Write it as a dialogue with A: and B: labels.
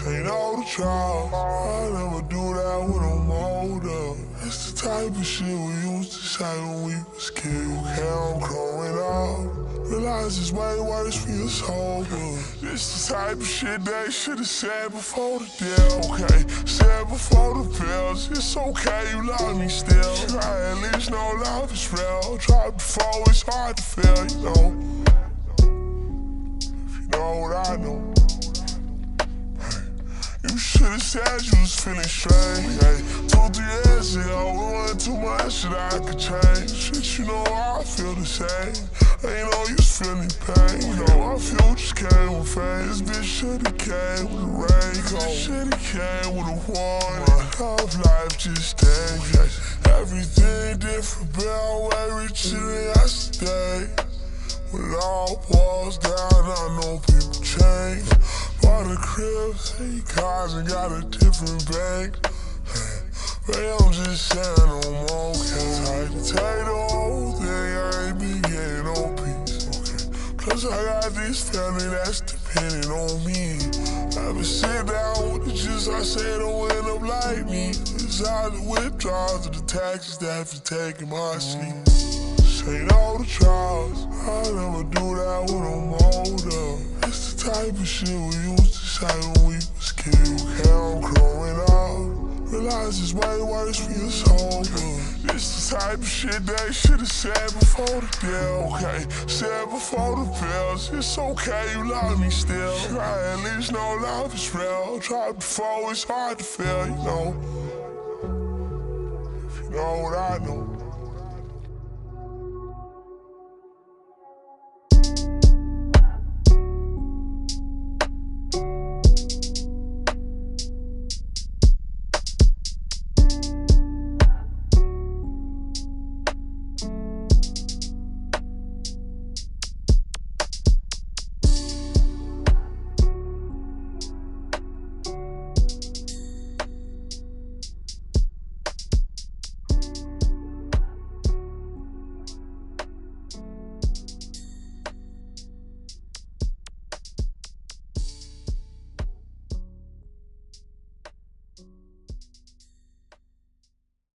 A: Ain't all the trials, I never do that when I'm older. It's the type of shit we used to say when we was kids. Okay, I'm growing up, realize it's way worse when you're sober. It's the type of shit they should've said before the deal. Okay, said before the pills. It's okay, you love me still. Try at least know love is real. Try before it's hard to feel, you know. If you know what I know. You should've said you was feeling strange. Hey, 2-3 years ago, we wasn't too much that I could change. Shit, you know I feel the same. Ain't no use feeling pain. You know our future came with fame. This bitch should've came with a raincoat. Should've came with a warning. Of life just dangerous. Everything different, but I'm way richer than yesterday. When it all boils down, I know people change. Bought a crib, 8 cars and got a different bank. Hey, I'm just saying I'm okay. Tight to take the whole thing, I ain't been getting no peace. Okay. Plus I got this family that's depending on me. Never sit down with the just I say don't end up like me. It's out the withdrawals of the taxes that have taken my sleep. Ain't all the trials, I never do that when I'm older. It's the type of shit we used to say when we was kids. Okay, I'm growing up, realize it's way worse when you're sober. It's the type of shit they should've said before the deal. Okay, said before the pills. It's okay, you love me still. Try at least know love is real. Try before it's hard to feel, you know. If you know what I know.